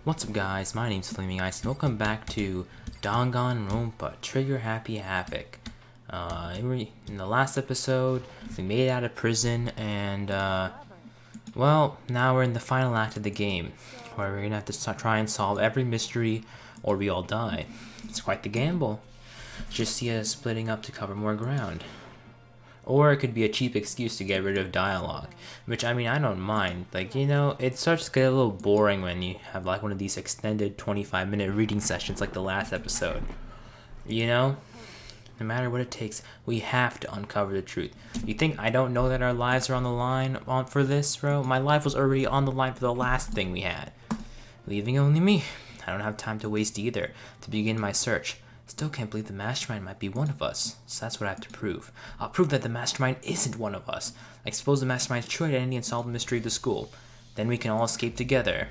What's up guys, my name's Flamingice and welcome back to Danganronpa, Trigger Happy Havoc. In the last episode, we made it out of prison and, well, now we're in the final act of the game, where we're gonna have to try and solve every mystery or we all die. It's quite the gamble. Just see us splitting up to cover more ground. Or it could be a cheap excuse to get rid of dialogue, which I mean, I don't mind. Like, you know, it starts to get a little boring when you have like one of these extended 25-minute reading sessions like the last episode. You know, no matter what it takes, we have to uncover the truth. You think I don't know that our lives are on the line for this, bro? My life was already on the line for the last thing we had. Leaving only me. I don't have time to waste either to begin my search. Still can't believe the mastermind might be one of us, so that's what I have to prove. I'll prove that the mastermind isn't one of us. Expose the mastermind's true identity and solve the mystery of the school. Then we can all escape together.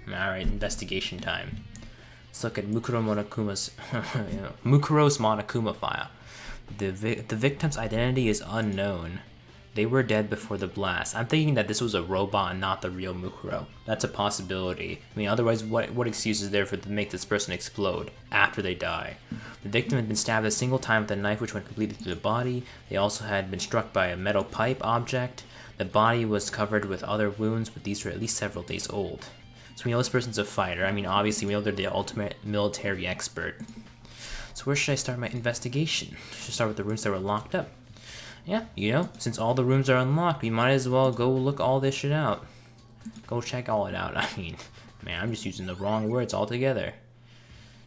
Alright, investigation time. Let's look at Mukuro's Monokuma file. The victim's identity is unknown. They were dead before the blast. I'm thinking that this was a robot and not the real Mukuro. That's a possibility. I mean, otherwise, what excuse is there for to make this person explode after they die? The victim had been stabbed a single time with a knife which went completely through the body. They also had been struck by a metal pipe object. The body was covered with other wounds, but these were at least several days old. So we know this person's a fighter. I mean, obviously, we know they're the ultimate military expert. So where should I start my investigation? I should start with the rooms that were locked up. Yeah, you know, since all the rooms are unlocked, we might as well go look all this shit out. Go check all it out. I mean, man, I'm just using the wrong words altogether.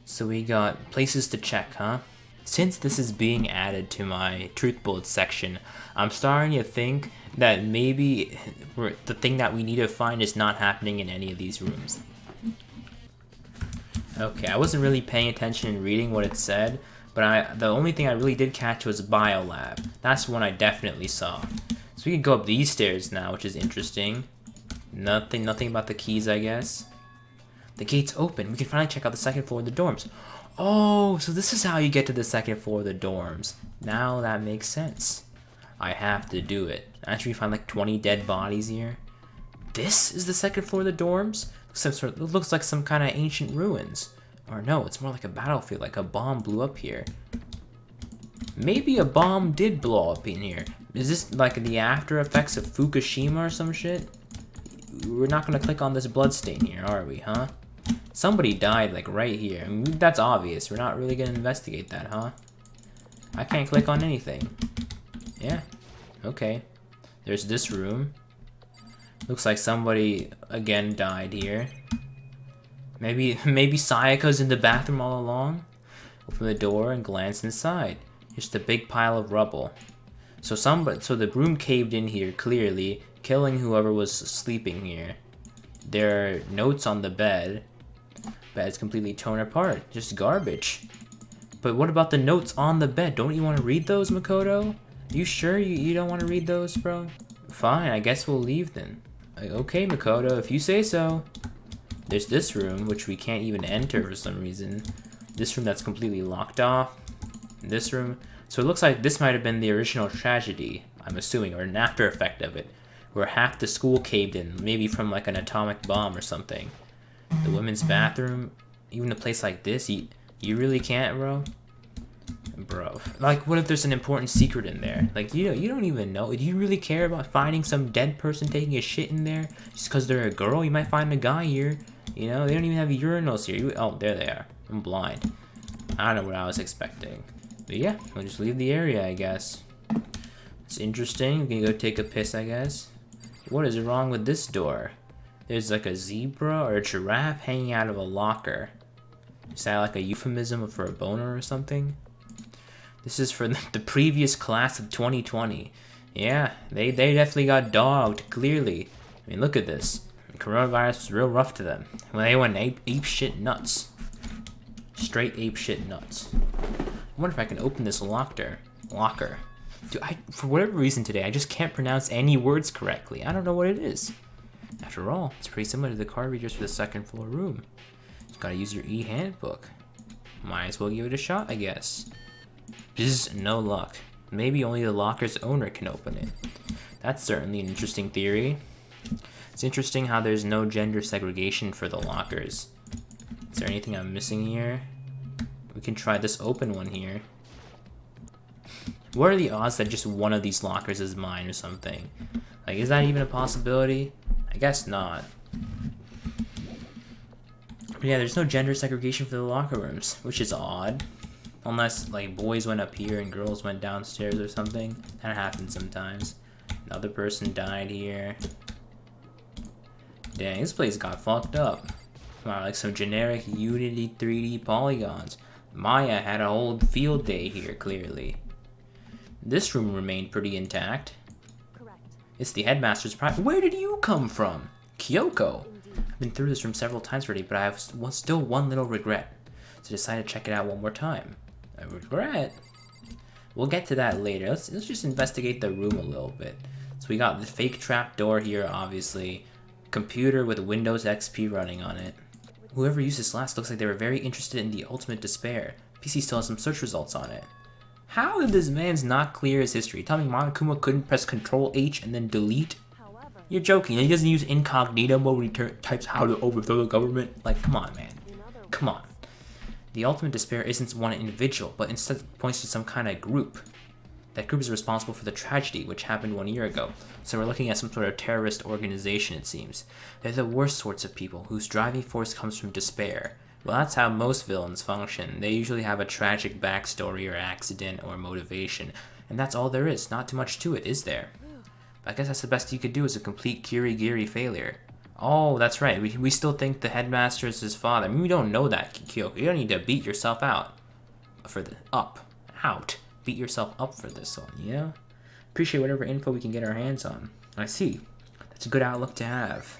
So we got places to check, huh? Since this is being added to my truth bullets section, I'm starting to think that maybe the thing that we need to find is not happening in any of these rooms. Okay, I wasn't really paying attention and reading what it said, but the only thing I really did catch was Biolab. That's one I definitely saw. So we can go up these stairs now, which is interesting. Nothing about the keys, I guess. The gate's open. We can finally check out the second floor of the dorms. Oh, so this is how you get to the second floor of the dorms. Now that makes sense. I have to do it. Actually, we find like 20 dead bodies here. This is the second floor of the dorms? It looks like some kind of ancient ruins. Or no, it's more like a battlefield, like a bomb blew up here. Maybe a bomb did blow up in here. Is this like the after effects of Fukushima or some shit? We're not gonna click on this bloodstain here, are we, huh? Somebody died like right here. I mean, that's obvious. We're not really gonna investigate that, huh? I can't click on anything. Yeah, okay. There's this room. Looks like somebody again died here. Maybe Sayaka's in the bathroom all along? Open the door and glance inside. Just a big pile of rubble. So the room caved in here, clearly, killing whoever was sleeping here. There are notes on the bed. Bed's completely torn apart. Just garbage. But what about the notes on the bed? Don't you want to read those, Makoto? You sure you don't want to read those, bro? Fine, I guess we'll leave then. Okay, Makoto, if you say so. There's this room, which we can't even enter for some reason. This room that's completely locked off. This room. So it looks like this might have been the original tragedy, I'm assuming, or an after effect of it, where half the school caved in, maybe from like an atomic bomb or something. The women's bathroom, even a place like this, you really can't, bro? Bro, like what if there's an important secret in there? Like, you don't even know. Do you really care about finding some dead person taking a shit in there just because they're a girl? You might find a guy here. You know, they don't even have urinals here. Oh, there they are. I'm blind. I don't know what I was expecting. But yeah, we'll just leave the area, I guess. It's interesting. We can go take a piss, I guess. What is wrong with this door? There's like a zebra or a giraffe hanging out of a locker. Is that like a euphemism for a boner or something? This is for the previous class of 2020. Yeah, they definitely got dogged, clearly. I mean, look at this. Coronavirus was real rough to them. When they went ape shit nuts. Straight ape shit nuts. I wonder if I can open this locker. Dude, for whatever reason today, I just can't pronounce any words correctly. I don't know what it is. After all, it's pretty similar to the card readers for the second floor room. Just gotta use your e-handbook. Might as well give it a shot, I guess. Bzz, no luck. Maybe only the locker's owner can open it. That's certainly an interesting theory. It's interesting how there's no gender segregation for the lockers. Is there anything I'm missing here? We can try this open one here. What are the odds that just one of these lockers is mine or something? Like, is that even a possibility? I guess not. But yeah, there's no gender segregation for the locker rooms, which is odd. Unless, like, boys went up here and girls went downstairs or something. That happens sometimes. Another person died here. Dang, this place got fucked up. Wow, like some generic Unity 3D polygons. Maya had a whole field day here, clearly. This room remained pretty intact. Correct. It's the headmaster's private. Where did you come from? Kyoko. Indeed. I've been through this room several times already, but I have still one little regret. So I decided to check it out one more time. A regret? We'll get to that later. Let's just investigate the room a little bit. So we got the fake trap door here, obviously. Computer with Windows XP running on it. Whoever used this last looks like they were very interested in the ultimate despair. PC still has some search results on it. How did this man's not clear his history? Tell me Monokuma couldn't press Control H and then delete? However, You're joking. He doesn't use incognito mode when he types how to overthrow the government? Like, come on, man. in other Come on. words, The ultimate despair isn't one individual, but instead points to some kind of group. That group is responsible for the tragedy which happened 1 year ago. So we're looking at some sort of terrorist organization, it seems. They're the worst sorts of people, whose driving force comes from despair. Well, that's how most villains function. They usually have a tragic backstory or accident or motivation. And that's all there is. Not too much to it, is there? I guess that's the best you could do, is a complete Kirigiri failure. Oh, that's right. We still think the headmaster is his father. I mean, we don't know that, Kyoko. You don't need to beat yourself out. Out. Beat yourself up for this one, you know? Appreciate whatever info we can get our hands on. I see. That's a good outlook to have.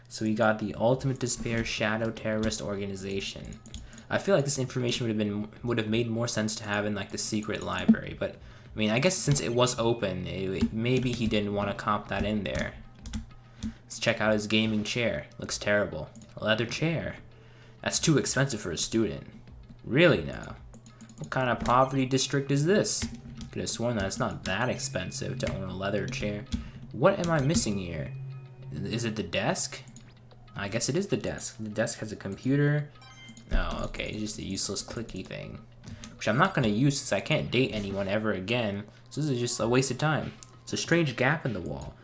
So we got the Ultimate Despair Shadow Terrorist Organization. I feel like this information would have made more sense to have in like the secret library, but I mean, I guess since it was open, maybe he didn't want to comp that in there. Let's check out his gaming chair. Looks terrible. A leather chair. That's too expensive for a student. Really now? What kind of poverty district is this? Could have sworn that it's not that expensive to own a leather chair. What am I missing here? Is it the desk? I guess it is the desk. The desk has a computer. Oh, okay, it's just a useless clicky thing. Which I'm not going to use since I can't date anyone ever again. So this is just a waste of time. It's a strange gap in the wall.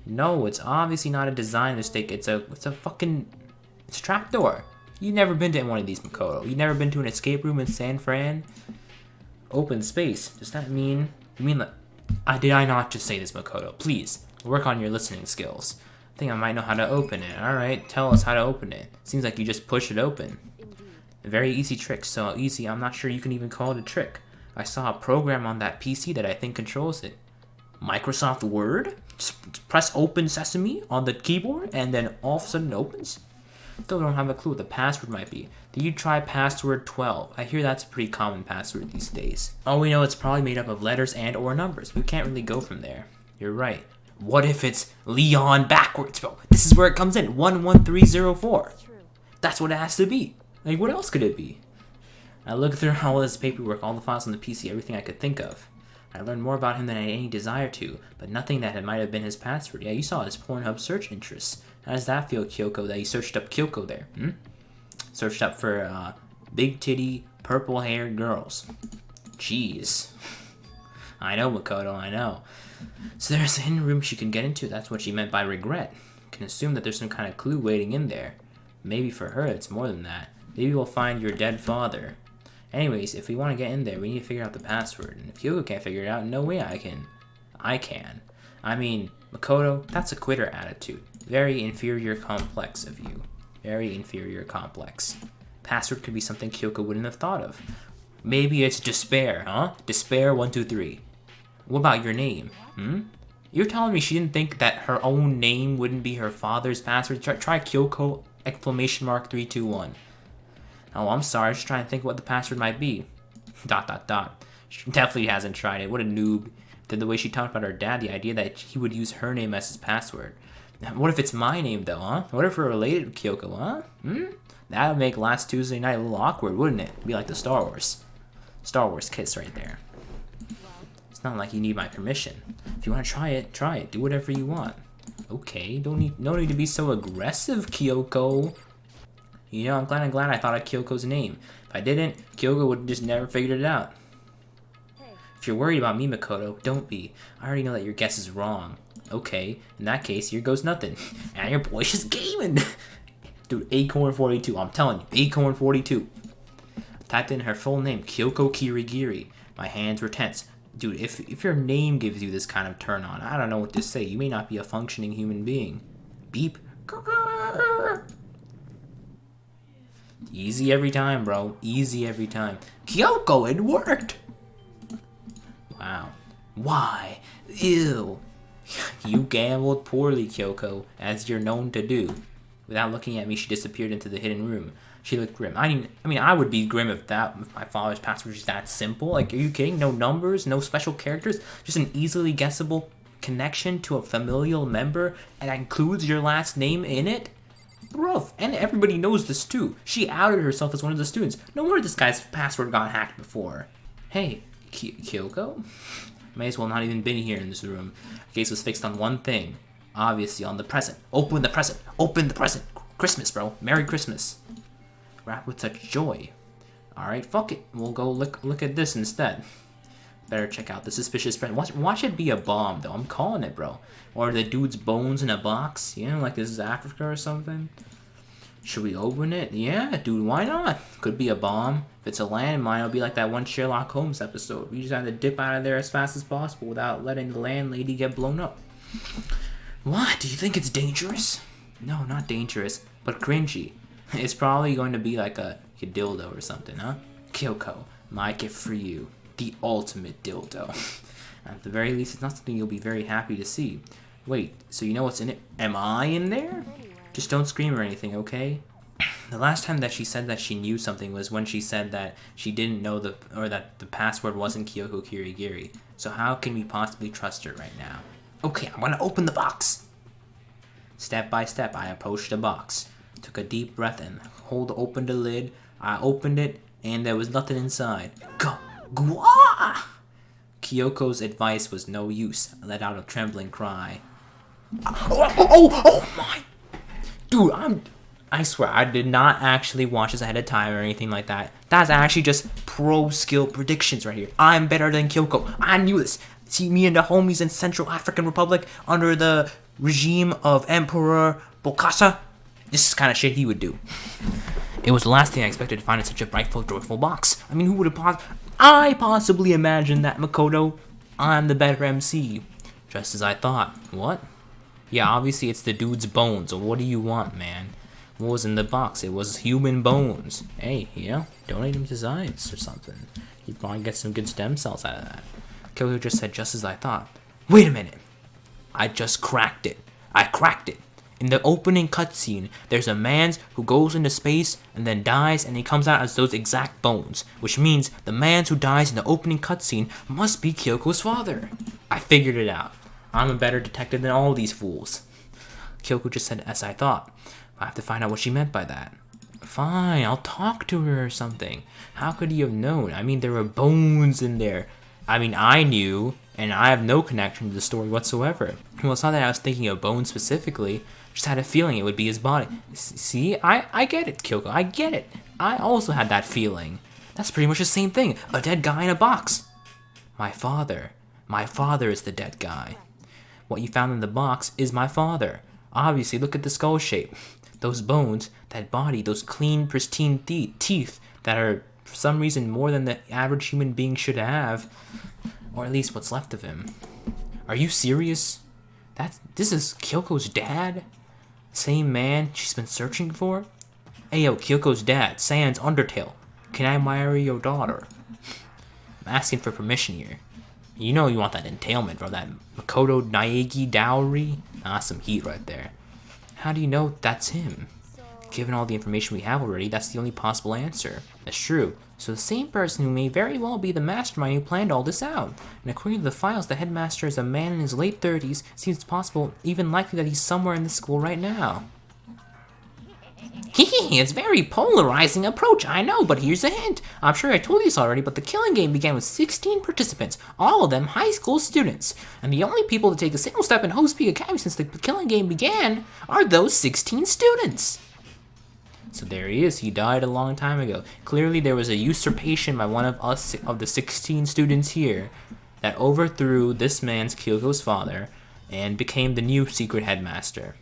No, it's obviously not a design mistake. It's a trapdoor. You've never been to one of these, Makoto. You've never been to an escape room in San Fran? Open space. Does that mean... did I not just say this, Makoto? Please, work on your listening skills. I think I might know how to open it. Alright, tell us how to open it. Seems like you just push it open. indeed. A very easy trick. So easy, I'm not sure you can even call it a trick. I saw a program on that PC that I think controls it. Microsoft Word? Just press open sesame on the keyboard and then all of a sudden it opens? Still don't have a clue what the password might be. Did you try password 12? I hear that's a pretty common password these days. Oh, we know it's probably made up of letters and or numbers. We can't really go from there. You're right. What if it's Leon backwards? Bro, this is where it comes in. 11304. True. That's what it has to be. Like, what else could it be? I looked through all this paperwork, all the files on the PC, everything I could think of. I learned more about him than I had any desire to, but nothing that might have been his password. Yeah, you saw his Pornhub search interests. How does that feel, Kyoko, that you searched up Kyoko there? Searched up for big titty, purple haired girls. Jeez. I know, Makoto, I know. So there's a hidden room she can get into. That's what she meant by regret. Can assume that there's some kind of clue waiting in there. Maybe for her it's more than that. Maybe we'll find your dead father. Anyways, if we want to get in there, we need to figure out the password. And if Kyoko can't figure it out, no way I can. I can. I mean, Makoto, that's a quitter attitude. Very inferior complex of you. Very inferior complex. Password could be something Kyoko wouldn't have thought of. Maybe it's despair, huh? Despair 123. What about your name? You're telling me she didn't think that her own name wouldn't be her father's password? Try Kyoko exclamation mark 321. Oh, I'm sorry. I was just trying to think what the password might be. ... She definitely hasn't tried it. What a noob. Then the way she talked about her dad, the idea that he would use her name as his password. What if it's my name, though, huh? What if we're related to Kyoko, huh? That would make last Tuesday night a little awkward, wouldn't it? It'd be like the Star Wars kiss right there. It's not like you need my permission. If you want to try it. Do whatever you want. Okay, no need to be so aggressive, Kyoko. You know, I'm glad I thought of Kyoko's name. If I didn't, Kyoko would just never figured it out. If you're worried about me, Makoto, don't be. I already know that your guess is wrong. Okay, in that case, here goes nothing. And your boy's just gaming. Dude, Acorn 42, I'm telling you, Acorn 42. Typed in her full name, Kyoko Kirigiri. My hands were tense. Dude, if your name gives you this kind of turn on, I don't know what to say. You may not be a functioning human being. Beep. Easy every time, bro. Easy every time. Kyoko, it worked! Wow. Why? Ew. You gambled poorly, Kyoko, as you're known to do. Without looking at me, she disappeared into the hidden room. She looked grim. I mean, I would be grim if my father's password was that simple. Like, are you kidding? No numbers, no special characters, just an easily guessable connection to a familial member, and that includes your last name in it? Bro, and everybody knows this too. She outed herself as one of the students. No wonder this guy's password got hacked before. Hey, Kyoko? May as well not even been here in this room. The case was fixed on one thing. Obviously, on the present. Open the present. Open the present. Christmas, bro. Merry Christmas. Wrapped with such joy. Alright, fuck it. We'll go look at this instead. Better check out the suspicious present. Watch it be a bomb, though. I'm calling it, bro. Or the dude's bones in a box. You know, like this is Africa or something. Should we open it? Yeah, dude, why not? Could be a bomb. If it's a landmine, it'll be like that one Sherlock Holmes episode. We just have to dip out of there as fast as possible without letting the landlady get blown up. What? Do you think it's dangerous? No, not dangerous, but cringy. It's probably going to be like a dildo or something, huh? Kyoko, my gift for you. The ultimate dildo. At the very least, it's not something you'll be very happy to see. Wait, so you know what's in it? Am I in there? Just don't scream or anything, okay? The last time that she said that she knew something was when she said that she didn't know that the password wasn't Kyoko Kirigiri. So how can we possibly trust her right now? Okay, I'm gonna open the box. Step by step, I approached the box. Took a deep breath and opened the lid. I opened it, and there was nothing inside. Gwa! Kyoko's advice was no use. I let out a trembling cry. Oh my! Dude, I swear, I did not actually watch this ahead of time or anything like that. That's actually just pro skill predictions right here. I'm better than Kyoko. I knew this. See me and the homies in Central African Republic under the regime of Emperor Bokassa? This is the kind of shit he would do. It was the last thing I expected to find in such a brightful, joyful box. I mean, who would have I possibly imagined that, Makoto. I'm the better MC. Just as I thought. What? Yeah, obviously it's the dude's bones. What do you want, man? What was in the box? It was human bones. Hey, you know, donate them to science or something. You'd probably get some good stem cells out of that. Kyoko just said, just as I thought. Wait a minute. I just cracked it. I cracked it. In the opening cutscene, there's a man who goes into space and then dies, and he comes out as those exact bones, which means the man who dies in the opening cutscene must be Kyoko's father. I figured it out. I'm a better detective than all these fools. Kyoko just said, as I thought. I have to find out what she meant by that. Fine, I'll talk to her or something. How could you have known? I mean, there were bones in there. I mean, I knew, and I have no connection to the story whatsoever. Well, it's not that I was thinking of bones specifically. Just had a feeling it would be his body. See, I get it, Kyoko. I get it. I also had that feeling. That's pretty much the same thing. A dead guy in a box. My father. My father is the dead guy. What you found in the box is my father. Obviously, look at the skull shape. Those bones, that body, those clean, pristine teeth that are, for some reason, more than the average human being should have. Or at least what's left of him. Are you serious? This is Kyoko's dad? Same man she's been searching for? Ayo, Kyoko's dad, sans Undertale. Can I marry your daughter? I'm asking for permission here. You know you want that entailment, bro. That Makoto Naegi dowry. Some heat right there. How do you know that's him? Given all the information we have already, that's the only possible answer. That's true. So the same person who may very well be the mastermind who planned all this out. And according to the files, the headmaster is a man in his late 30s. Seems possible, even likely, that he's somewhere in the school right now. It's a very polarizing approach, I know, but here's a hint. I'm sure I told you this already, but the killing game began with 16 participants, all of them high school students. And the only people to take a single step in Host Peak Academy since the killing game began are those 16 students. So there he is. He died a long time ago. Clearly there was a usurpation by one of us, of the 16 students here, that overthrew this man's, Kyoko's father, and became the new secret headmaster.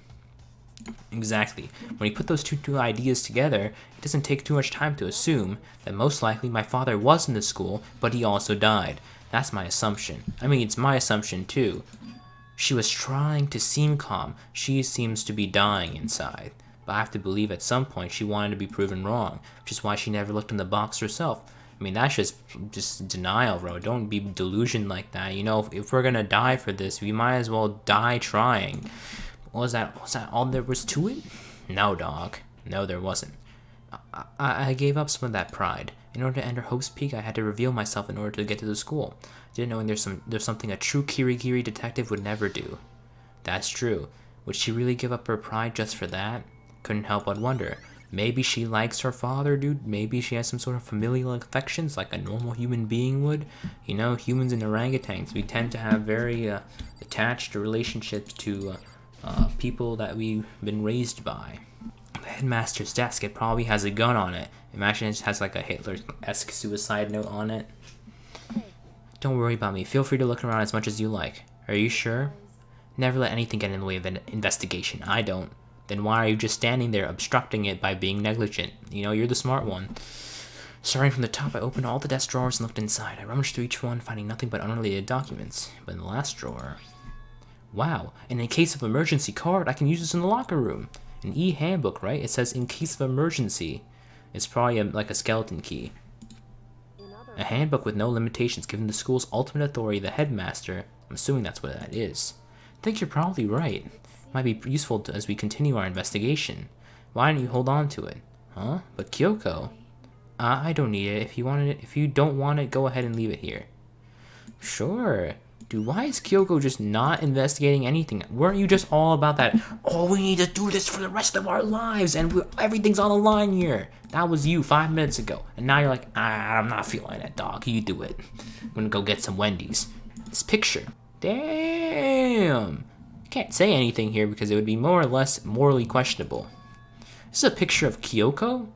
Exactly. When you put those two ideas together, it doesn't take too much time to assume that most likely my father was in the school, but he also died. That's my assumption. I mean, it's my assumption too. She was trying to seem calm. She seems to be dying inside. But I have to believe at some point she wanted to be proven wrong, which is why she never looked in the box herself. I mean, that's just denial, bro. Don't be delusioned like that. You know, if we're gonna die for this, we might as well die trying. Was that all there was to it? No, dog. No, there wasn't. I gave up some of that pride. In order to enter Hope's Peak, I had to reveal myself in order to get to the school. Didn't knowing there's something a true Kirigiri detective would never do. That's true. Would she really give up her pride just for that? Couldn't help but wonder. Maybe she likes her father, dude. Maybe she has some sort of familial affections like a normal human being would. You know, humans and orangutans, we tend to have very attached relationships to people that we've been raised by. The headmaster's desk, it probably has a gun on it. Imagine it has like a Hitler-esque suicide note on it. Don't worry about me. Feel free to look around as much as you like. Are you sure? Never let anything get in the way of an investigation. I don't. Then why are you just standing there obstructing it by being negligent? You know, you're the smart one. Starting from the top, I opened all the desk drawers and looked inside. I rummaged through each one, finding nothing but unrelated documents. But in the last drawer... Wow, and in case of emergency card, I can use this in the locker room. An e-handbook, right? It says in case of emergency. It's probably like a skeleton key. A handbook with no limitations, giving the school's ultimate authority, the headmaster. I'm assuming that's what that is. I think you're probably right. Might be useful as we continue our investigation. Why don't you hold on to it? Huh? But Kyoko? I don't need it. If you don't want it, go ahead and leave it here. Sure. Dude, why is Kyoko just not investigating anything? Weren't you just all about that, oh, we need to do this for the rest of our lives, and everything's on the line here? That was you 5 minutes ago. And now you're like, I'm not feeling it, dog. You do it. I'm gonna go get some Wendy's. This picture. Damn. Can't say anything here because it would be more or less morally questionable. This is a picture of Kyoko?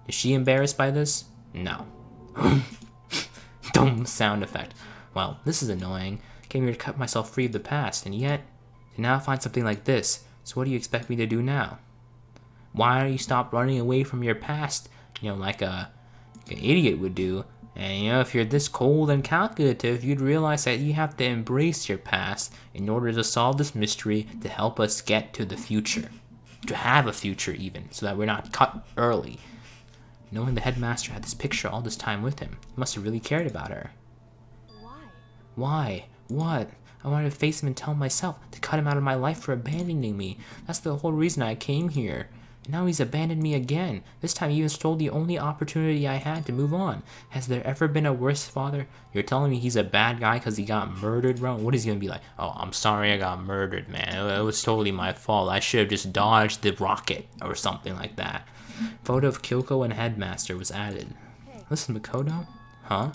Is she embarrassed by this? No. Dumb sound effect. Well, this is annoying. Came here to cut myself free of the past, and yet, to now find something like this. So what do you expect me to do now? Why don't you stop running away from your past, you know, like an idiot would do? And you know, if you're this cold and calculative, you'd realize that you have to embrace your past in order to solve this mystery to help us get to the future. To have a future even, so that we're not cut early. Knowing the headmaster had this picture all this time with him, he must have really cared about her. Why? What? I wanted to face him and tell him myself, to cut him out of my life for abandoning me. That's the whole reason I came here. And now he's abandoned me again. This time he even stole the only opportunity I had to move on. Has there ever been a worse father? You're telling me he's a bad guy because he got murdered, bro? What is he gonna be like? Oh, I'm sorry I got murdered, man. It was totally my fault. I should have just dodged the rocket or something like that. Photo of Kyoko and headmaster was added. Listen, Makoto? Huh?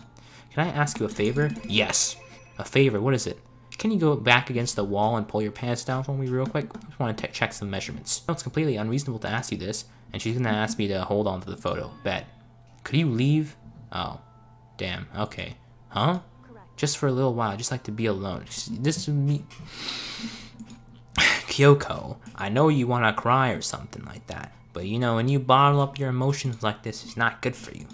Can I ask you a favor? Yes. A favor, what is it? Can you go back against the wall and pull your pants down for me real quick? I just want to check some measurements. No, it's completely unreasonable to ask you this, and she's gonna ask me to hold on to the photo. Bet. Could you leave? Oh. Damn, okay. Huh? Correct. Just for a little while, I'd just like to be alone. This is me. Kyoko, I know you want to cry or something like that, but you know, when you bottle up your emotions like this, it's not good for you.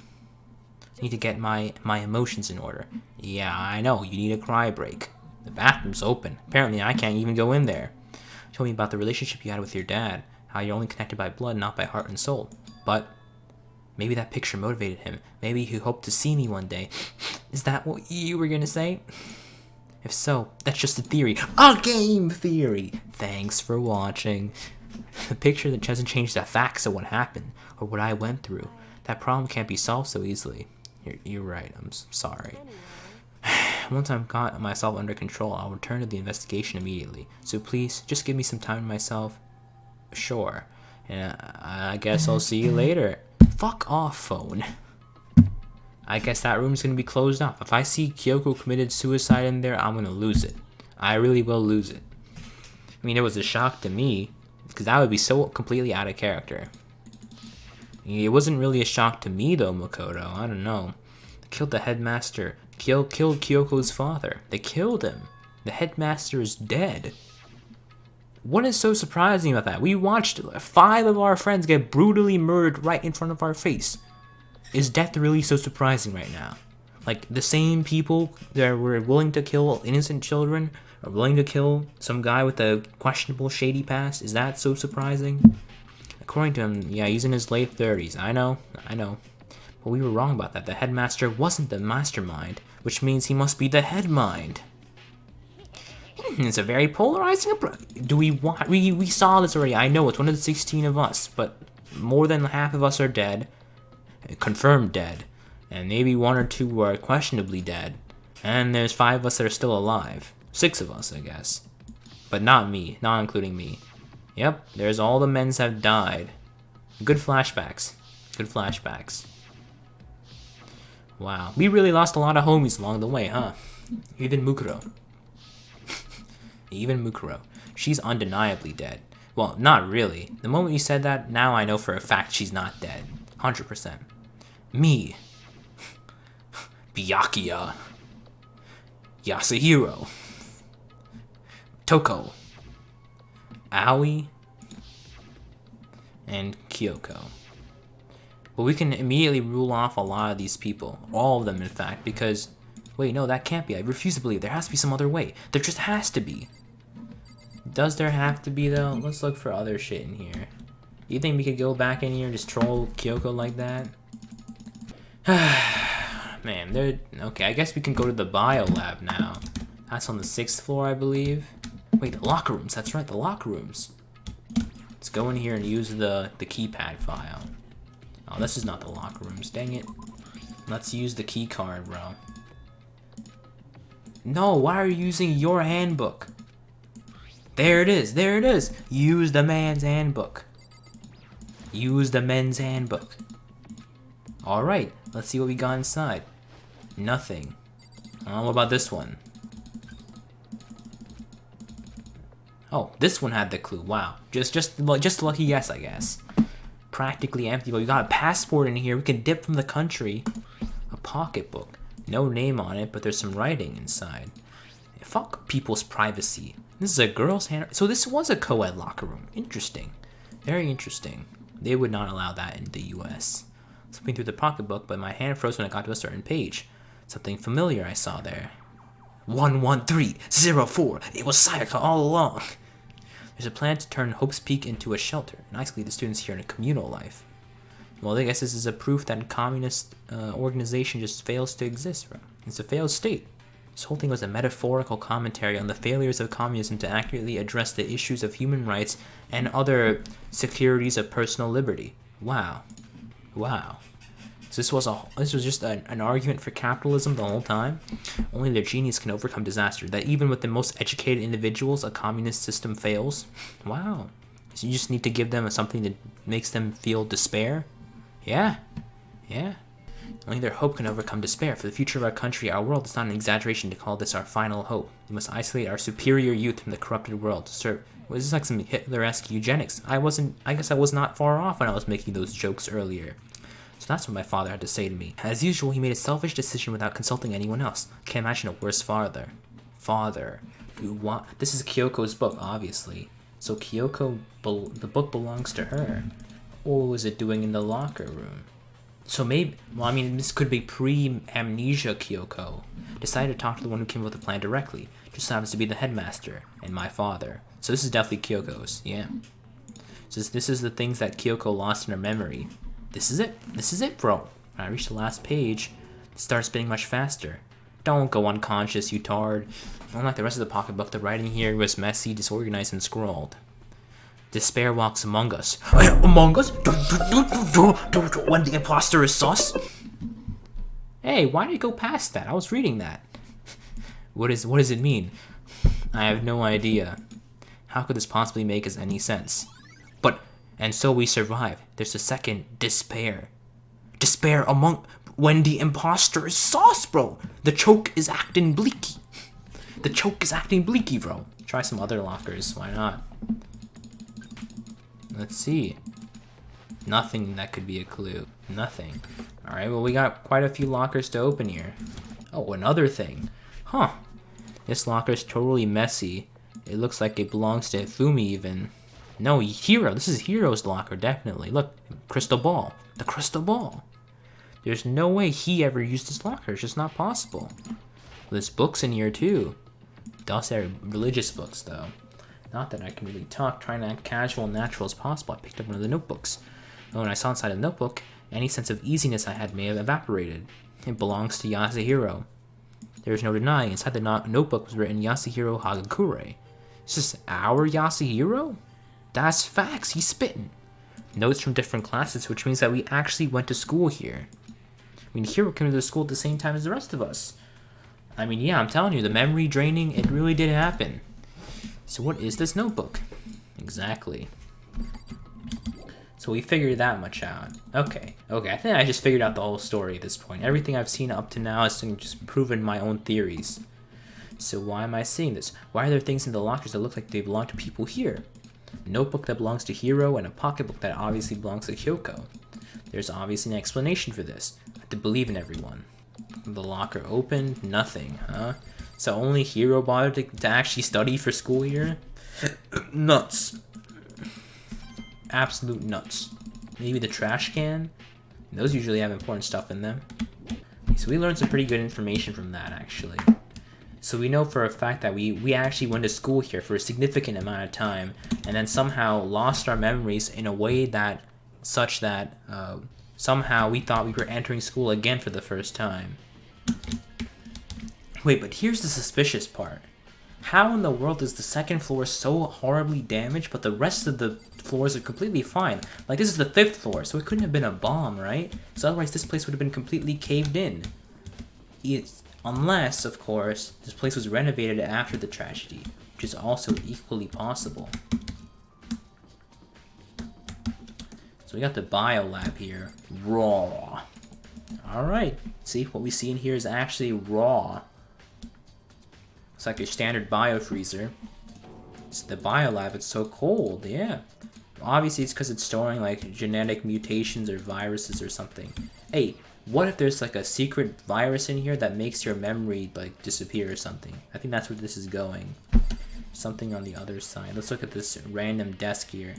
I need to get my emotions in order. Yeah, I know, you need a cry break. The bathroom's open. Apparently I can't even go in there. Tell me about the relationship you had with your dad. How you're only connected by blood, not by heart and soul. But maybe that picture motivated him. Maybe he hoped to see me one day. Is that what you were gonna say? If so, that's just a theory. A game theory! Thanks for watching. The picture that doesn't change the facts of what happened, or what I went through. That problem can't be solved so easily. You're right, I'm sorry. Once I've got myself under control, I'll return to the investigation immediately. So please, just give me some time to myself. Sure. And I guess I'll see you later. Fuck off, phone. I guess that room's gonna be closed off. If I see Kyoko committed suicide in there, I'm gonna lose it. I really will lose it. I mean, it was a shock to me, because that would be so completely out of character. It wasn't really a shock to me though, Makoto. I don't know. They killed the headmaster. Killed Kyoko's father. They killed him. The headmaster is dead. What is so surprising about that? We watched 5 of our friends get brutally murdered right in front of our face. Is death really so surprising right now? Like, the same people that were willing to kill innocent children are willing to kill some guy with a questionable shady past? Is that so surprising? According to him, yeah, he's in his late 30s. I know. But we were wrong about that. The headmaster wasn't the mastermind, which means he must be the head mind. It's a very polarizing approach. Do we want... We saw this already. I know it's one of the 16 of us, but more than half of us are dead. Confirmed dead. And maybe 1 or 2 are questionably dead. And there's 5 of us that are still alive. 6 of us, I guess. But not me. Not including me. Yep, there's all the men's have died. Good flashbacks. Good flashbacks. Wow. We really lost a lot of homies along the way, huh? Even Mukuro. Even Mukuro. She's undeniably dead. Well, not really. The moment you said that, now I know for a fact she's not dead. 100%. Me. Byakuya. Yasuhiro. Toko. Aoi. And Kyoko. But we can immediately rule off a lot of these people. All of them, in fact, because... Wait, no, that can't be. I refuse to believe. There has to be some other way. There just has to be. Does there have to be, though? Let's look for other shit in here. You think we could go back in here and just troll Kyoko like that? Man, they're... Okay, I guess we can go to the bio lab now. That's on the 6th floor, I believe. Wait, the locker rooms. That's right, the locker rooms. Let's go in here and use the keypad file. Oh, this is not the locker rooms. Dang it. Let's use the key card, bro. No, why are you using your handbook? There it is. There it is. Use the man's handbook. Use the men's handbook. Alright, let's see what we got inside. Nothing. What about this one? Oh, this one had the clue. Wow. Just a lucky guess, I guess. Practically empty, but we got a passport in here. We can dip from the country. A pocketbook. No name on it, but there's some writing inside. Fuck people's privacy. This is a girl's hand. So this was a co-ed locker room. Interesting. Very interesting. They would not allow that in the US. Flipping through the pocketbook, but my hand froze when I got to a certain page. Something familiar I saw there. 11304. It was Sayaka all along. There's a plan to turn Hope's Peak into a shelter. Nicely, the students here in a communal life. Well, I guess this is a proof that a communist organization just fails to exist, bro. It's a failed state. This whole thing was a metaphorical commentary on the failures of communism to accurately address the issues of human rights and other securities of personal liberty. Wow. Wow. So this was just an argument for capitalism the whole time? Only their genius can overcome disaster. That even with the most educated individuals, a communist system fails? Wow. So you just need to give them something that makes them feel despair? Yeah. Yeah. Only their hope can overcome despair. For the future of our country, our world, it's not an exaggeration to call this our final hope. We must isolate our superior youth from the corrupted world to serve... Was this like some Hitler-esque eugenics? I guess I was not far off when I was making those jokes earlier. So that's what my father had to say to me. As usual, he made a selfish decision without consulting anyone else. Can't imagine a worse father. Father. This is Kyoko's book, obviously. So Kyoko, the book belongs to her. What was it doing in the locker room? So maybe, well, I mean, this could be pre-amnesia Kyoko. Decided to talk to the one who came up with the plan directly. Just happens to be the headmaster and my father. So this is definitely Kyoko's, yeah. So this is the things that Kyoko lost in her memory. This is it. This is it, bro. When I reach the last page, it starts spinning much faster. Don't go unconscious, you tard. Unlike the rest of the pocketbook, the writing here was messy, disorganized, and scrawled. Despair walks among us. Among us? When the impostor is sus? Hey, why did you go past that? I was reading that. What does it mean? I have no idea. How could this possibly make us any sense? But, and so we survive. There's a second, despair. Despair among... When the impostor is sus, bro. The choke is acting bleaky. The choke is acting bleaky, bro. Try some other lockers. Why not? Let's see. Nothing that could be a clue. Nothing. Alright, well we got quite a few lockers to open here. Oh, another thing. Huh. This locker's totally messy. It looks like it belongs to Hifumi even. No, Hiro. This is Hiro's locker, definitely. Look, crystal ball. The crystal ball. There's no way he ever used this locker. It's just not possible. There's books in here too. Those are religious books though. Not that I can really talk, trying to act casual and natural as possible. I picked up one of the notebooks. And when I saw inside the notebook, any sense of easiness I had may have evaporated. It belongs to Yasuhiro. There is no denying, inside the notebook was written Yasuhiro Hagakure. Is this our Yasuhiro? That's facts, he's spitting. Notes from different classes, which means that we actually went to school here. I mean, Hiro came to the school at the same time as the rest of us. I mean, yeah, I'm telling you, the memory draining, it really did happen. So what is this notebook? Exactly. So we figured that much out. Okay, I think I just figured out the whole story at this point. Everything I've seen up to now has just proven my own theories. So why am I seeing this? Why are there things in the lockers that look like they belong to people here? A notebook that belongs to Hiro and a pocketbook that obviously belongs to Kyoko. There's obviously an explanation for this. I have to believe in everyone. The locker open, nothing, huh? So only Hiro bothered to actually study for school here? Nuts. Absolute nuts. Maybe the trash can? Those usually have important stuff in them. So we learned some pretty good information from that, actually. So we know for a fact that we actually went to school here for a significant amount of time, and then somehow lost our memories in a way that, such that, somehow we thought we were entering school again for the first time. Wait, but here's the suspicious part. How in the world is the second floor so horribly damaged, but the rest of the floors are completely fine? Like, this is the 5th floor, so it couldn't have been a bomb, right? So otherwise this place would have been completely caved in. Unless, of course, this place was renovated after the tragedy, which is also equally possible. So we got the bio lab here. Raw. Alright, see, what we see in here is actually raw. It's like a standard biofreezer. It's the biolab, it's so cold, yeah. Obviously it's because it's storing like genetic mutations or viruses or something. Hey, what if there's like a secret virus in here that makes your memory like disappear or something? I think that's where this is going. Something on the other side. Let's look at this random desk here.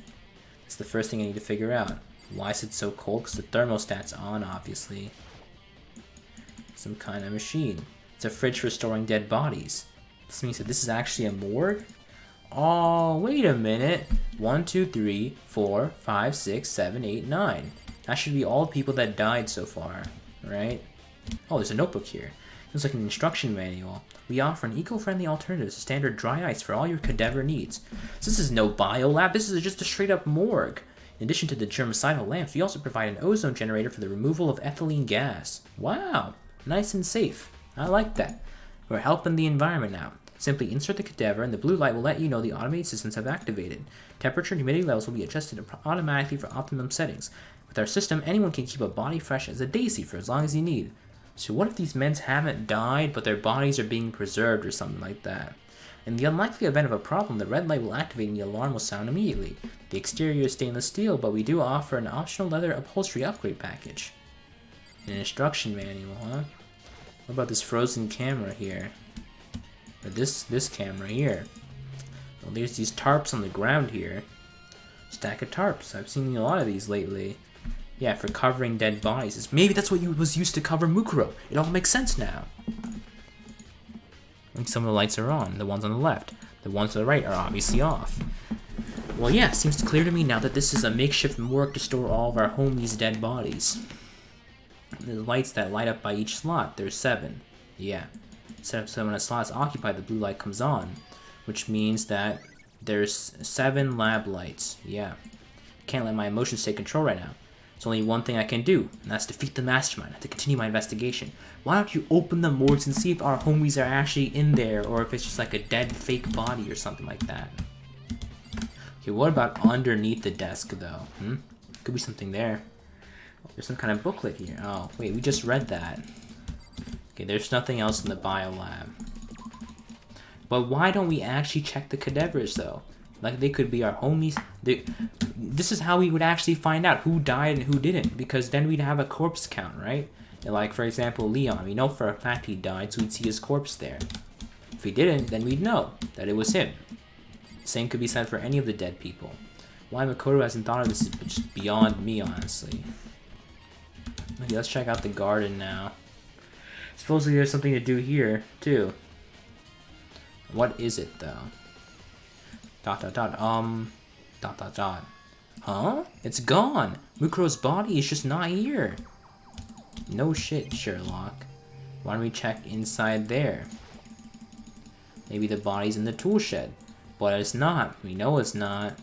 It's the first thing I need to figure out. Why is it so cold? Because the thermostat's on, obviously. Some kind of machine. It's a fridge for storing dead bodies. This means that this is actually a morgue? Oh, wait a minute. 1, 2, 3, 4, 5, 6, 7, 8, 9. That should be all people that died so far, right? Oh, there's a notebook here. Looks like an instruction manual. We offer an eco-friendly alternative to standard dry ice for all your cadaver needs. So this is no biolab, this is just a straight-up morgue. In addition to the germicidal lamps, we also provide an ozone generator for the removal of ethylene gas. Wow, nice and safe. I like that. We're helping the environment now. Simply insert the cadaver and the blue light will let you know the automated systems have activated. Temperature and humidity levels will be adjusted automatically for optimum settings. With our system, anyone can keep a body fresh as a daisy for as long as you need. So what if these men haven't died, but their bodies are being preserved or something like that? In the unlikely event of a problem, the red light will activate and the alarm will sound immediately. The exterior is stainless steel, but we do offer an optional leather upholstery upgrade package. An instruction manual, huh? What about this frozen camera here? Or this camera here? Well, there's these tarps on the ground here. Stack of tarps. I've seen a lot of these lately. Yeah, for covering dead bodies. Maybe that's what was used to cover Mukuro. It all makes sense now. And some of the lights are on. The ones on the left. The ones on the right are obviously off. Well, yeah, it seems clear to me now that this is a makeshift morgue to store all of our homies' dead bodies. The lights that light up by each slot, there's 7. Yeah. So when a slot is occupied, the blue light comes on. Which means that there's 7 lab lights. Yeah. Can't let my emotions take control right now. There's only one thing I can do, and that's defeat the mastermind. I have to continue my investigation. Why don't you open the morgues and see if our homies are actually in there, or if it's just like a dead fake body or something like that. Okay, what about underneath the desk though? Could be something there. Oh, there's some kind of booklet here. Oh, wait, we just read that. Okay, there's nothing else in the biolab. But why don't we actually check the cadavers though? Like, they could be our homies. This is how we would actually find out who died and who didn't, because then we'd have a corpse count, right? And like, for example, Leon, we know for a fact he died, so we'd see his corpse there. If he didn't, then we'd know that it was him. Same could be said for any of the dead people. Why Makoto hasn't thought of this is just beyond me, honestly. Okay, let's check out the garden now. Supposedly there's something to do here, too. What is it, though? ... Huh? It's gone! Mukuro's body is just not here. No shit, Sherlock. Why don't we check inside there? Maybe the body's in the tool shed. But it's not. We know it's not.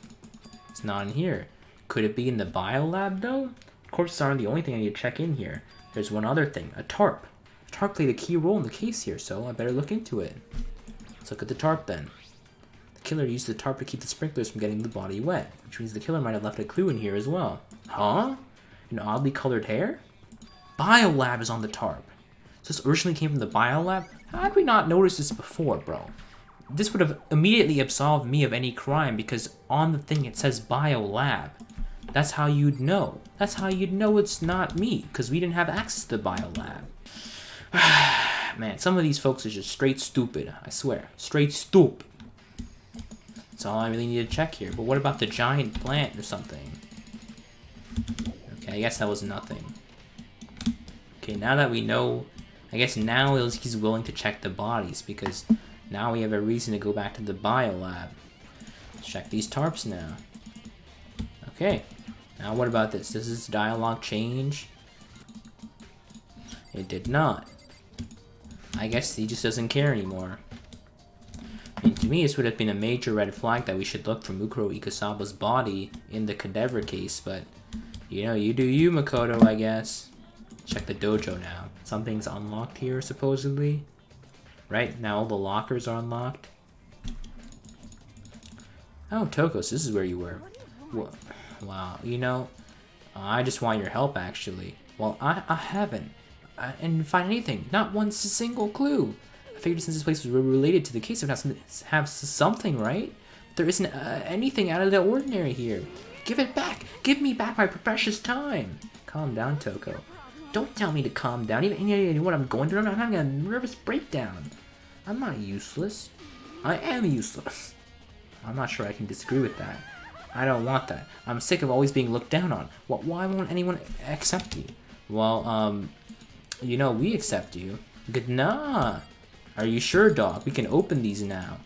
It's not in here. Could it be in the biolab, though? Corpses aren't the only thing I need to check in here. There's one other thing. A tarp. A tarp played a key role in the case here, so I better look into it. Let's look at the tarp, then. The killer used the tarp to keep the sprinklers from getting the body wet, which means the killer might have left a clue in here as well. Huh? An oddly colored hair? Biolab is on the tarp. So this originally came from the biolab? How had we not noticed this before, bro? This would have immediately absolved me of any crime because on the thing it says biolab. That's how you'd know. That's how you'd know it's not me, because we didn't have access to the biolab. Man, some of these folks are just straight stupid, I swear. Straight stupid. That's all I really need to check here. But what about the giant plant or something? Okay, I guess that was nothing. Okay, now that we know, I guess now he's willing to check the bodies, because now we have a reason to go back to the biolab. Let's check these tarps now. Okay, now what about this? Does this dialogue change? It did not. I guess he just doesn't care anymore. I mean, to me, this would have been a major red flag that we should look for Mukuro Ikusaba's body in the cadaver case, but, you know, you do you, Makoto, I guess. Check the dojo now. Something's unlocked here, supposedly. Right? Now all the lockers are unlocked. Oh, Tokos, this is where you were. Wow, you know, I just want your help, actually. Well, I haven't. I didn't find anything. Not one single clue. I figured since this place was related to the case, it would have something, right? There isn't anything out of the ordinary here. Give it back! Give me back my precious time! Calm down, Toko. Don't tell me to calm down. Even you know what I'm going through? I'm having a nervous breakdown. I'm not useless. I am useless. I'm not sure I can disagree with that. I don't want that. I'm sick of always being looked down on. Why won't anyone accept me? Well, you know, we accept you. Good, nah. Are you sure, dog? We can open these now.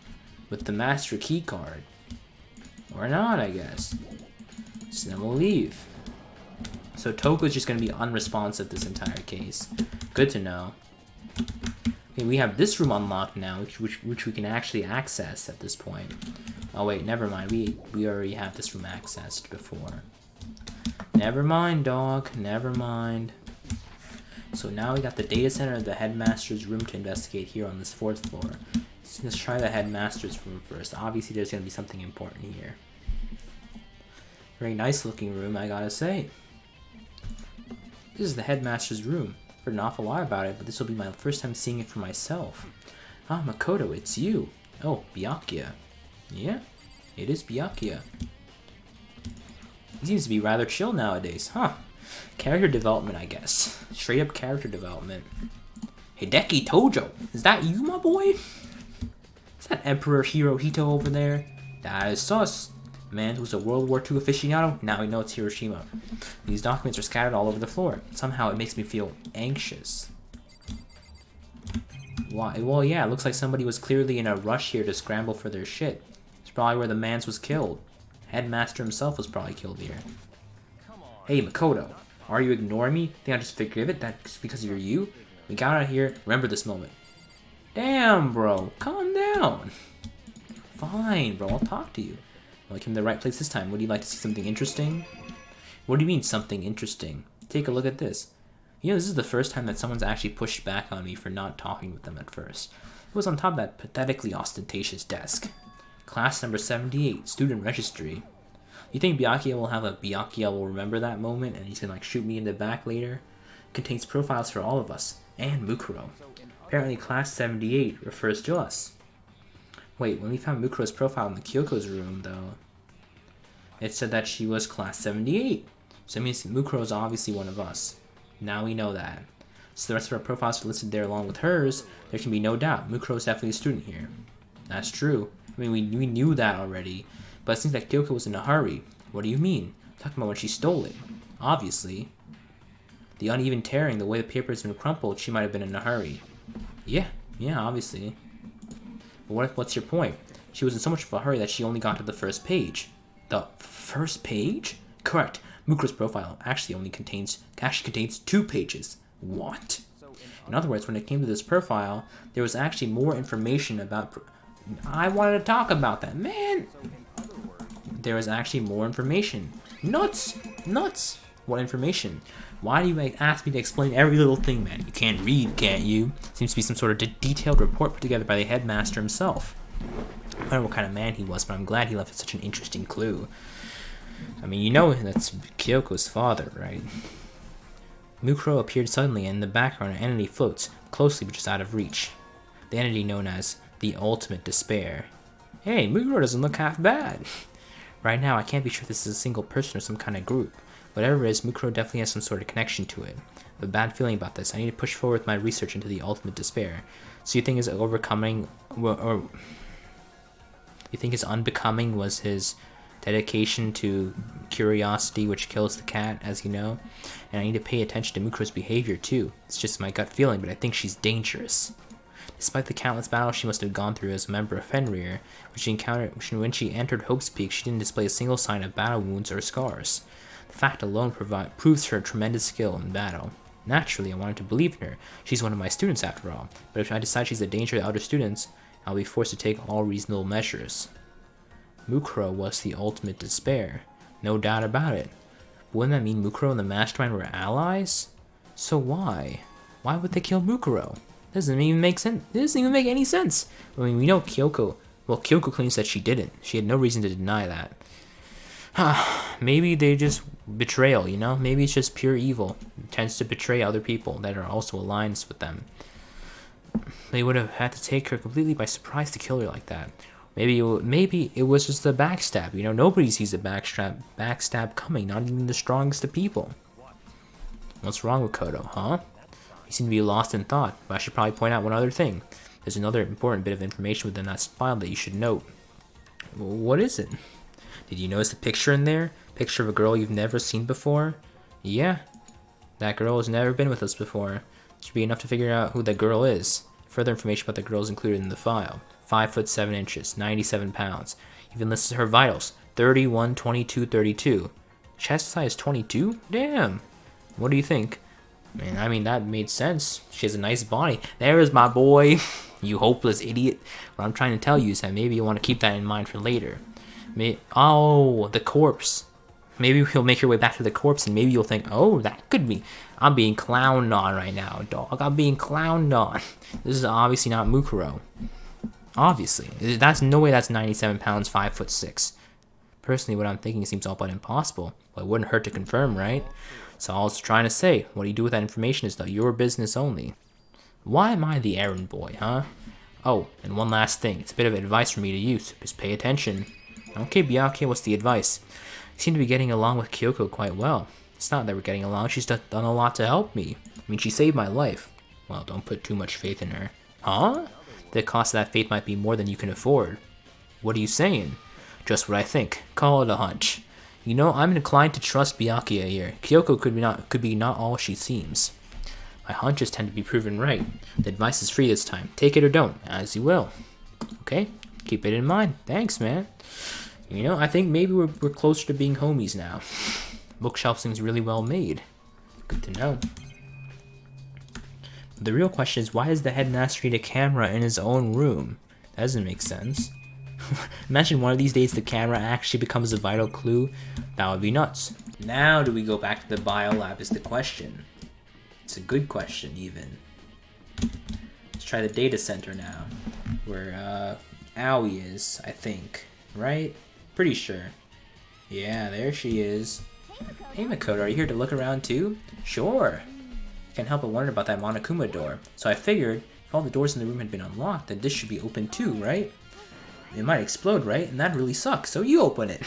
With the master key card. Or not, I guess. So then we'll leave. So Toko's just going to be unresponsive this entire case. Good to know. Okay, we have this room unlocked now, which we can actually access at this point. Oh wait, never mind. We already have this room accessed before. Never mind, dog. Never mind. So now we got the data center of the headmaster's room to investigate here on this 4th floor. So let's try the headmaster's room first. Obviously, there's going to be something important here. Very nice looking room, I gotta say. This is the headmaster's room. I've heard an awful lot about it, but this will be my first time seeing it for myself. Ah, Makoto, it's you. Oh, Byakuya. Yeah, it is Byakuya. He seems to be rather chill nowadays, huh? Character development, I guess. Straight up character development. Hideki Tojo, is that you, my boy? Is that Emperor Hirohito over there? That is sus. Man who's a World War II aficionado, now we know it's Hiroshima. These documents are scattered all over the floor. Somehow it makes me feel anxious. Why? Well, yeah, it looks like somebody was clearly in a rush here to scramble for their shit. It's probably where the mans was killed. Headmaster himself was probably killed here. Hey, Makoto, are you ignoring me? Think I just forgive it? That's because you're you? We got out of here. Remember this moment. Damn, bro. Calm down. Fine, bro. I'll talk to you. Well, I came to the right place this time. Would you like to see something interesting? What do you mean, something interesting? Take a look at this. You know, this is the first time that someone's actually pushed back on me for not talking with them at first. It was on top of that pathetically ostentatious desk. Class number 78, student registry. You think Byakuya will have a Byakuya will remember that moment and he's gonna like shoot me in the back later? It contains profiles for all of us, and Mukuro. Apparently class 78 refers to us. Wait, when we found Mukuro's profile in the Kyoko's room, though... It said that she was class 78. So that means Mukuro is obviously one of us. Now we know that. So the rest of our profiles are listed there along with hers. There can be no doubt. Mukuro is definitely a student here. That's true. I mean, we knew that already. But it seems like Kyoko was in a hurry. What do you mean? I'm talking about when she stole it. Obviously. The uneven tearing, the way the paper has been crumpled, she might have been in a hurry. Yeah, obviously. But what's your point? She was in so much of a hurry that she only got to the first page. The first page? Correct. Mukuro's profile actually contains 2 pages. What? In other words, when it came to this profile, there was actually more information about... I wanted to talk about that, man! There was actually more information. Nuts! What information? Why do you ask me to explain every little thing, man? You can't read, can't you? Seems to be some sort of detailed report put together by the headmaster himself. I don't know what kind of man he was, but I'm glad he left such an interesting clue. I mean, you know that's Kyoko's father, right? Mukuro appeared suddenly, and in the background an entity floats, closely but just out of reach. The entity known as the Ultimate Despair. Hey, Mukuro doesn't look half bad. Right now, I can't be sure this is a single person or some kind of group. Whatever it is, Mukuro definitely has some sort of connection to it. I have a bad feeling about this. I need to push forward with my research into the Ultimate Despair. So you think his overcoming, or you think his unbecoming was his dedication to curiosity, which kills the cat, as you know? And I need to pay attention to Mukuro's behavior too. It's just my gut feeling, but I think she's dangerous. Despite the countless battles she must have gone through as a member of Fenrir, when she entered Hope's Peak, she didn't display a single sign of battle wounds or scars. The fact alone proves her tremendous skill in battle. Naturally, I wanted to believe in her. She's one of my students after all, but if I decide she's a danger to other students, I'll be forced to take all reasonable measures. Mukuro was the Ultimate Despair. No doubt about it. But wouldn't that mean Mukuro and the Mastermind were allies? So why? Why would they kill Mukuro? Doesn't even make sense. It doesn't even make any sense. I mean, we know Kyoko. Well, Kyoko claims that she didn't. She had no reason to deny that. Maybe they just betrayal, you know? Maybe it's just pure evil. It tends to betray other people that are also aligned with them. They would have had to take her completely by surprise to kill her like that. Maybe it was just a backstab. You know, nobody sees a backstab coming, not even the strongest of people. What's wrong with Kodo, huh? You seem to be lost in thought, but I should probably point out one other thing. There's another important bit of information within that file that you should note. What is it? Did you notice the picture in there? Picture of a girl you've never seen before? Yeah. That girl has never been with us before. It should be enough to figure out who that girl is. Further information about the girl is included in the file. 5 foot 7 inches, 97 pounds. Even listed her vitals. 31, 22, 32. Chest size 22? Damn. What do you think? I mean, that made sense. She has a nice body. There is my boy. You hopeless idiot. What I'm trying to tell you is that maybe you want to keep that in mind for later. Oh, the corpse. Maybe he'll make your way back to the corpse and maybe you'll think, oh, that could be. I'm being clowned on right now, dog. I'm being clowned on. This is obviously not Mukuro. Obviously. That's no way that's 97 pounds, 5 foot 6. Personally, what I'm thinking seems all but impossible. But it wouldn't hurt to confirm, right? So all I was trying to say, what you do with that information is your business only. Why am I the errand boy, huh? Oh, and one last thing. It's a bit of advice for me to use. Just pay attention. Okay, Byakuya, what's the advice? You seem to be getting along with Kyoko quite well. It's not that we're getting along. She's done a lot to help me. I mean, she saved my life. Well, don't put too much faith in her. Huh? The cost of that faith might be more than you can afford. What are you saying? Just what I think. Call it a hunch. You know, I'm inclined to trust Byakuya here. Kyoko could be not all she seems. My hunches tend to be proven right. The advice is free this time. Take it or don't, as you will. Okay? Keep it in mind. Thanks, man. You know, I think maybe we're closer to being homies now. Bookshelf seems really well made. Good to know. But the real question is, why does the headmaster need a camera in his own room? That doesn't make sense. Imagine one of these days the camera actually becomes a vital clue. That would be nuts. Now do we go back to the biolab is the question. It's a good question even. Let's try the data center now. Where Aoi is, I think. Right? Pretty sure. Yeah, there she is. Hey Makoto, are you here to look around too? Sure. I can't help but wonder about that Monokuma door. So I figured, if all the doors in the room had been unlocked, then this should be open too, right? It might explode, right? And that really sucks, so you open it.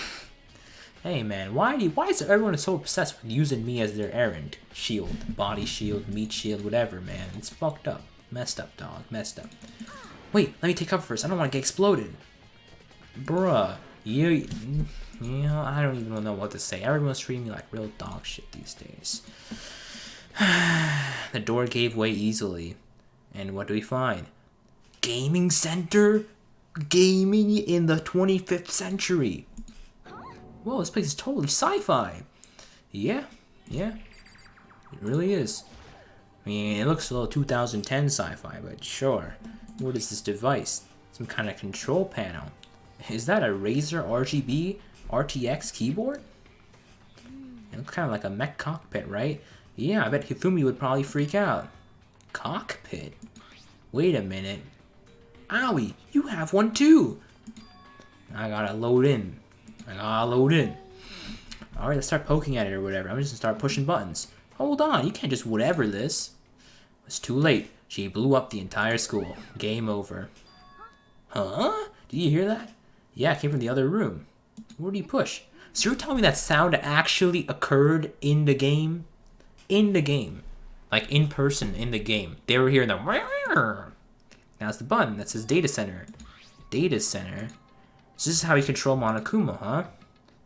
Hey man, why is everyone so obsessed with using me as their errand? Shield, body shield, meat shield, whatever, man. It's fucked up. Messed up, dog. Messed up. Wait, let me take cover first. I don't want to get exploded. Bruh. You know, I don't even know what to say. Everyone's treating me like real dog shit these days. The door gave way easily. And what do we find? Gaming center? Gaming in the 25th century. Whoa, this place is totally sci-fi. Yeah, it really is. I mean, it looks a little 2010 sci-fi, but sure. What is this device? Some kind of control panel. Is that a Razer RGB RTX keyboard? It looks kind of like a mech cockpit, right? Yeah, I bet Hifumi would probably freak out. Cockpit? Wait a minute. Owie, you have one too! I gotta load in. Alright, let's start poking at it or whatever. I'm just gonna start pushing buttons. Hold on, you can't just whatever this. It's too late. She blew up the entire school. Game over. Huh? Did you hear that? Yeah, it came from the other room. Where do you push? So you're telling me that sound actually occurred in the game? In the game. Like in person in the game. They were hearing the... Now's the button that says data center. Data center? So this is how you control Monokuma, huh?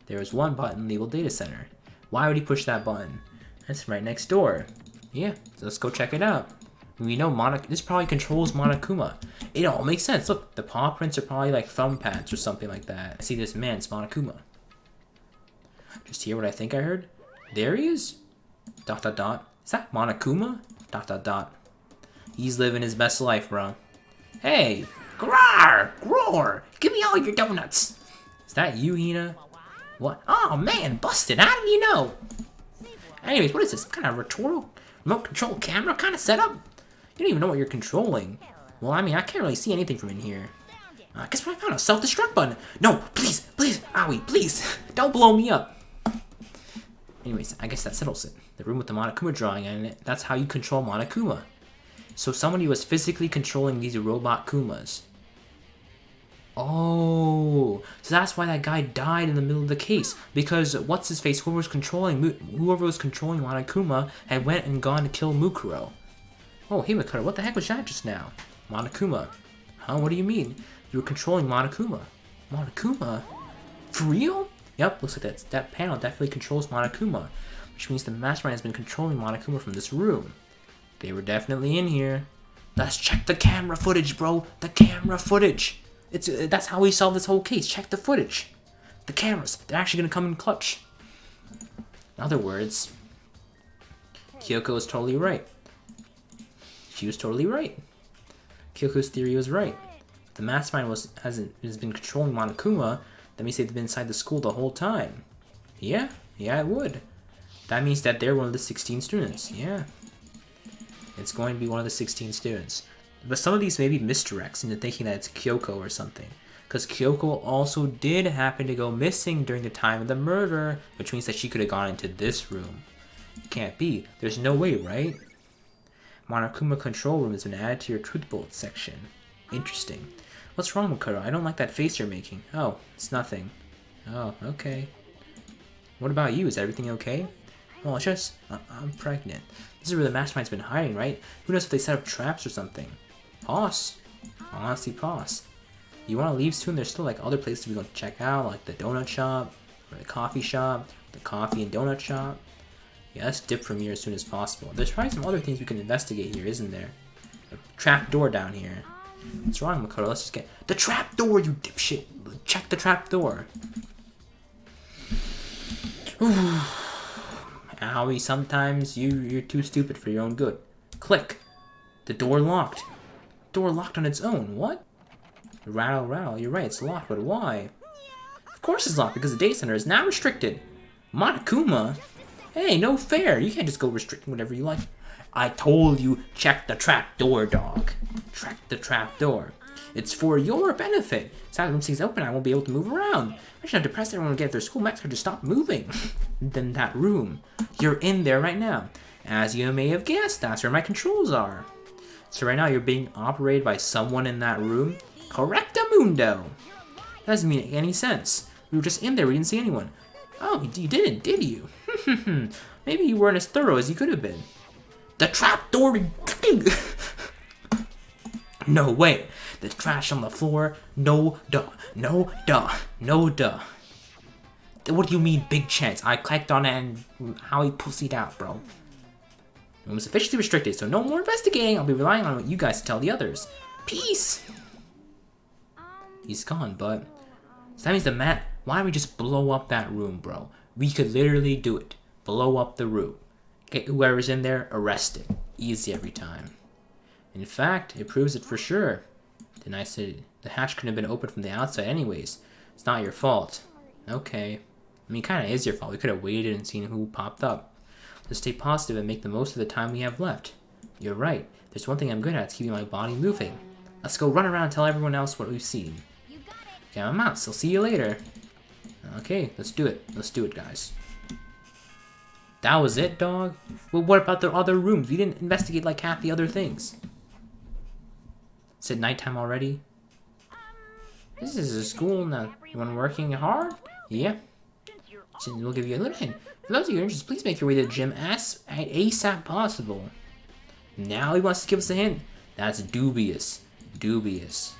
There is one button labeled data center. Why would he push that button? That's right next door. Yeah, so let's go check it out. We know this probably controls Monokuma. It all makes sense. Look, the paw prints are probably like thumb pads or something like that. I see this man, it's Monokuma. Just hear what I think I heard? There he is. ... Is that Monokuma? ... He's living his best life, bro. Hey! Grar! Roar! Give me all your donuts! Is that you, Hina? What? Oh man, busted! How do you know? Anyways, what is this? Some kind of remote control camera kind of setup? You don't even know what you're controlling. Well, I mean, I can't really see anything from in here. I guess I found a self-destruct button. No, please, Owie, please, don't blow me up. Anyways, I guess that settles it. The room with the Monokuma drawing in it, that's how you control Monokuma. So somebody was physically controlling these robot Kumas. Oh, so that's why that guy died in the middle of the case. Because what's-his-face, whoever was controlling Monokuma had went and gone to kill Mukuro. Oh, hey Mukuro, what the heck was that just now? Monokuma. Huh, what do you mean? You were controlling Monokuma. Monokuma? For real? Yep, looks like that panel definitely controls Monokuma. Which means the mastermind has been controlling Monokuma from this room. They were definitely in here. Let's check the camera footage, bro. The camera footage. That's how we solve this whole case. Check the footage. The cameras. They're actually going to come in clutch. In other words, Kyoko was totally right. She was totally right. Kyoko's theory was right. If the mastermind has been controlling Monokuma, that means they've been inside the school the whole time. Yeah, it would. That means that they're one of the 16 students. Yeah. It's going to be one of the 16 students. But some of these may be misdirects into thinking that it's Kyoko or something. Because Kyoko also did happen to go missing during the time of the murder, which means that she could have gone into this room. Can't be. There's no way, right? Monokuma control room has been added to your truth bullet section. Interesting. What's wrong, Mukuro? I don't like that face you're making. Oh, it's nothing. Oh, okay. What about you? Is everything okay? Well, it's just... I'm pregnant. This is where the mastermind's been hiding, right? Who knows if they set up traps or something? Pause. Honestly, pause. You want to leave soon? There's still like other places we want to check out, like the donut shop, or the coffee shop, the coffee and donut shop. Yeah, let's dip from here as soon as possible. There's probably some other things we can investigate here, isn't there? A trap door down here. What's wrong, Mukuro? Let's just get... The trap door, you dipshit! Check the trap door. Owie, sometimes you're too stupid for your own good. Click. The door locked. Door locked on its own. What? Rattle, rattle. You're right, it's locked, but why? Of course it's locked, because the data center is now restricted. Monokuma? Hey, no fair. You can't just go restricting whatever you like. I told you, check the trap door, dog. Check the trap door. It's for your benefit. So when things open, I won't be able to move around. Imagine how depressed everyone will get if their school max could just stop moving. Then that room. You're in there right now. As you may have guessed, that's where my controls are. So right now you're being operated by someone in that room. Correctamundo. That doesn't make any sense. We were just in there, we didn't see anyone. Oh, you didn't, did you? Maybe you weren't as thorough as you could have been. The trapdoor. No, wait. The trash on the floor. No, duh. No, duh. No, duh. What do you mean, big chance? I clicked on it and how he pussied out, bro. It was officially restricted, so no more investigating. I'll be relying on what you guys to tell the others. Peace. He's gone, but so that means the mat. Why don't we just blow up that room, bro? We could literally do it. Blow up the room. Get whoever's in there arrested. Easy every time. In fact, it proves it for sure. Then I said the hatch couldn't have been opened from the outside anyways. It's not your fault. Okay. I mean, it kind of is your fault. We could have waited and seen who popped up. Let's stay positive and make the most of the time we have left. You're right. There's one thing I'm good at. It's keeping my body moving. Let's go run around and tell everyone else what we've seen. Okay, I'm out, so see you later. Okay, let's do it. Let's do it, guys. That was it, dog? Well, what about the other rooms? We didn't investigate like half the other things. Is it nighttime already? This is a school now. You want working hard? Yeah. So we'll give you a little hint. For those of you who are interested, please make your way to the gym ASAP possible. Now he wants to give us a hint. That's dubious. Dubious.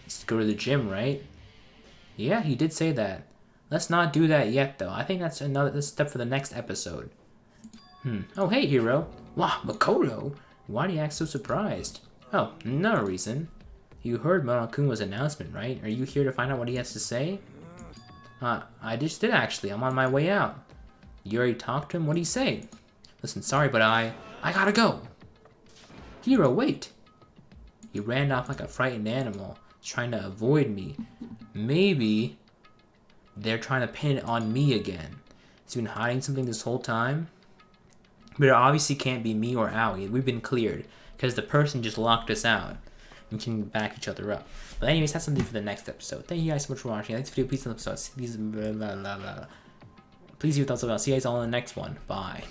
Let's go to the gym, right? Yeah, he did say that. Let's not do that yet, though. I think that's another step for the next episode. Oh, hey, hero. Wow, Makoto. Why do you act so surprised? Oh, no reason. You heard Monokuma's announcement, right? Are you here to find out what he has to say? I just did, actually. I'm on my way out. You already talked to him? What'd he say? Listen, sorry, but I gotta go. Hero, wait. He ran off like a frightened animal, trying to avoid me. Maybe they're trying to pin it on me again. He's been hiding something this whole time. But it obviously can't be me or Aoi. We've been cleared because the person just locked us out. We can back each other up. But anyways, that's something for the next episode. Thank you guys so much for watching. Like this video, please leave a thumbs up. Please leave a thumbs up. I'll see you guys all in the next one. Bye.